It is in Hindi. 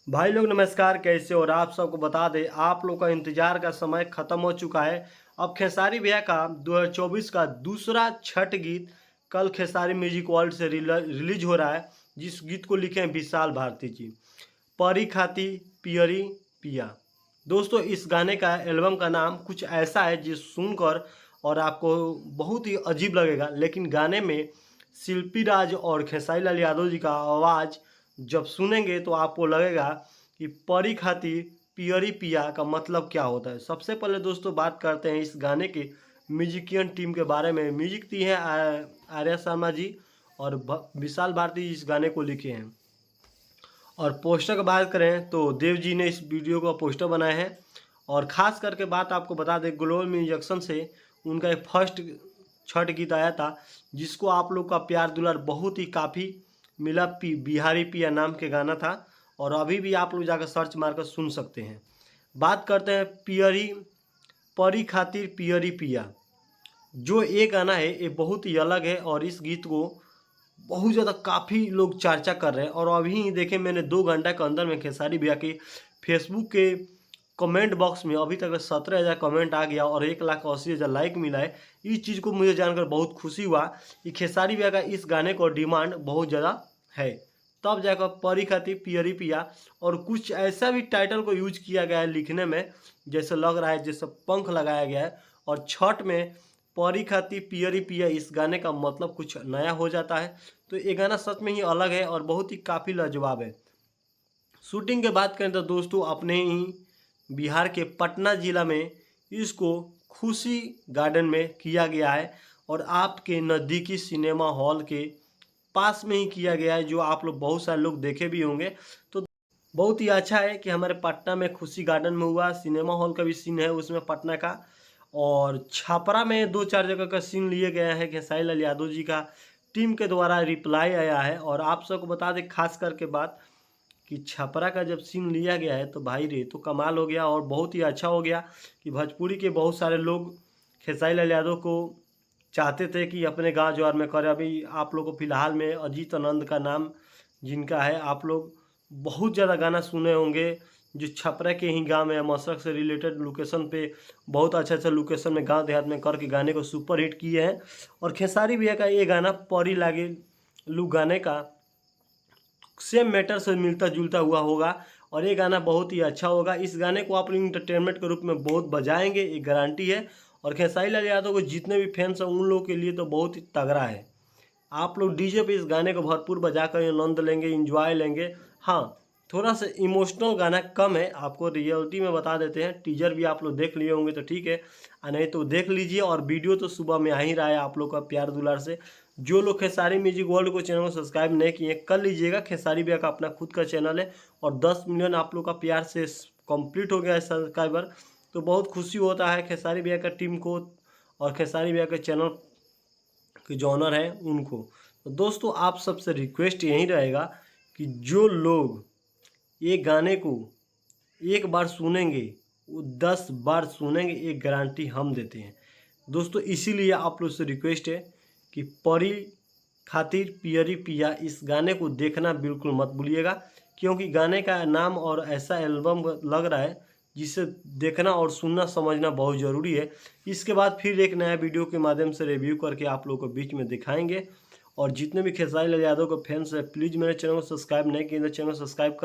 भाई लोग नमस्कार, कैसे हो? और आप सबको बता दें, आप लोग का इंतजार का समय खत्म हो चुका है। अब खेसारी भैया का 2024 का दूसरा छठ गीत कल खेसारी म्यूजिक वर्ल्ड से रिलीज हो रहा है, जिस गीत को लिखे हैं विशाल भारती जी। परी खाती पियरी पिया। दोस्तों, इस गाने का एल्बम का नाम कुछ ऐसा है जिस सुनकर और आपको बहुत ही अजीब लगेगा, लेकिन गाने में शिल्पी राज और खेसारी लाल यादव जी का आवाज़ जब सुनेंगे तो आपको लगेगा कि परी खातिर पियरी पिया का मतलब क्या होता है। सबसे पहले दोस्तों बात करते हैं इस गाने के म्यूजिकियन टीम के बारे में। म्यूजिक दी है आर्या शर्मा जी और विशाल भारती जी इस गाने को लिखे हैं। और पोस्टर की बात करें तो देव जी ने इस वीडियो का पोस्टर बनाए हैं। और ख़ास करके बात आपको बता दें, ग्लोबल म्यूजिक्शन से उनका एक फर्स्ट छठ गीत आया था, जिसको आप लोग का प्यार दुलार बहुत ही काफ़ी मिला। बिहारी पिया नाम के गाना था, और अभी भी आप लोग जाकर सर्च मारकर सुन सकते हैं। बात करते हैं पियरी परी खातिर पियरी पिया। जो ये गाना है ये बहुत ही अलग है, और इस गीत को बहुत ज़्यादा काफ़ी लोग चर्चा कर रहे हैं। और अभी ही देखें, मैंने 2 घंटा के अंदर में खेसारी भैया के फेसबुक के कमेंट बॉक्स में अभी तक 17,000 कमेंट आ गया और 1,80,000 लाइक मिला है। इस चीज़ को मुझे जानकर बहुत खुशी हुआ कि खेसारी भैया का इस गाने को डिमांड बहुत ज़्यादा है। तब जाकर परी खातिर पियरी पिया, और कुछ ऐसा भी टाइटल को यूज किया गया है लिखने में, जैसे लग रहा है जैसे पंख लगाया गया है। और छठ में परी खातिर पियरी पिया, इस गाने का मतलब कुछ नया हो जाता है। तो ये गाना सच में ही अलग है और बहुत ही काफ़ी लाजवाब है। शूटिंग की बात करें तो दोस्तों अपने ही बिहार के पटना ज़िला में इसको खुशी गार्डन में किया गया है, और आपके नज़दीकी सिनेमा हॉल के पास में ही किया गया है, जो आप लोग बहुत सारे लोग देखे भी होंगे। तो बहुत ही अच्छा है कि हमारे पटना में खुशी गार्डन में हुआ। सिनेमा हॉल का भी सीन है उसमें पटना का, और छपरा में 2-4 जगह का सीन लिए गए हैं। खेसारी लाल यादव जी का टीम के द्वारा रिप्लाई आया है। और आप सबको बता दें खास करके बात कि छपरा का जब सीन लिया गया है तो भाई रे तो कमाल हो गया, और बहुत ही अच्छा हो गया कि भोजपुरी के बहुत सारे लोग खेसारी लाल यादव को चाहते थे कि अपने गांव जवार में करें। अभी आप लोग को फिलहाल में अजीत आनंद का नाम जिनका है, आप लोग बहुत ज़्यादा गाना सुने होंगे, जो छपरा के ही गांव में मशरक से रिलेटेड लोकेशन पे बहुत अच्छा अच्छा लोकेशन में गांव देहात में करके गाने को सुपर हिट किए हैं। और खेसारी भैया का ये गाना परी लागे लू गाने का सेम मैटर से मिलता जुलता हुआ होगा, और ये गाना बहुत ही अच्छा होगा। इस गाने को आप लोग इंटरटेनमेंट के रूप में बहुत बजाएंगे, ये गारंटी है। और खेसारी लाल यादव को जितने भी फैंस हैं उन लोगों के लिए तो बहुत ही तगड़ा है। आप लोग डीजे पे इस गाने को भरपूर बजाकर आनंद लेंगे, इंजॉय लेंगे। हाँ, थोड़ा सा इमोशनल गाना कम है, आपको रियलिटी में बता देते हैं। टीजर भी आप लोग देख लिए होंगे तो ठीक है, नहीं तो देख लीजिए। और वीडियो तो सुबह में आ ही रहा है आप लोग का प्यार दुलार से। जो लोग खेसारी म्यूजिक वर्ल्ड को चैनल को सब्सक्राइब नहीं किए कर लीजिएगा। खेसारी भैया का अपना खुद का चैनल है, और 10 मिलियन आप लोग का प्यार से कंप्लीट हो गया है सब्सक्राइबर। तो बहुत खुशी होता है खेसारी भैया का टीम को और खेसारी भैया के चैनल के जो ऑनर हैं उनको। तो दोस्तों आप सबसे रिक्वेस्ट यही रहेगा कि जो लोग ये गाने को एक बार सुनेंगे वो 10 बार सुनेंगे, एक गारंटी हम देते हैं दोस्तों। इसीलिए आप लोग से रिक्वेस्ट है कि परी खातिर पियरी पिया, इस गाने को देखना बिल्कुल मत भूलिएगा, क्योंकि गाने का नाम और ऐसा एल्बम लग रहा है जिसे देखना और सुनना समझना बहुत ज़रूरी है। इसके बाद फिर एक नया वीडियो के माध्यम से रिव्यू करके आप लोगों को बीच में दिखाएंगे। और जितने भी खेसारी लाल यादव के फैंस हैं, प्लीज़ मेरे चैनल को सब्सक्राइब नहीं किए तो चैनल सब्सक्राइब कर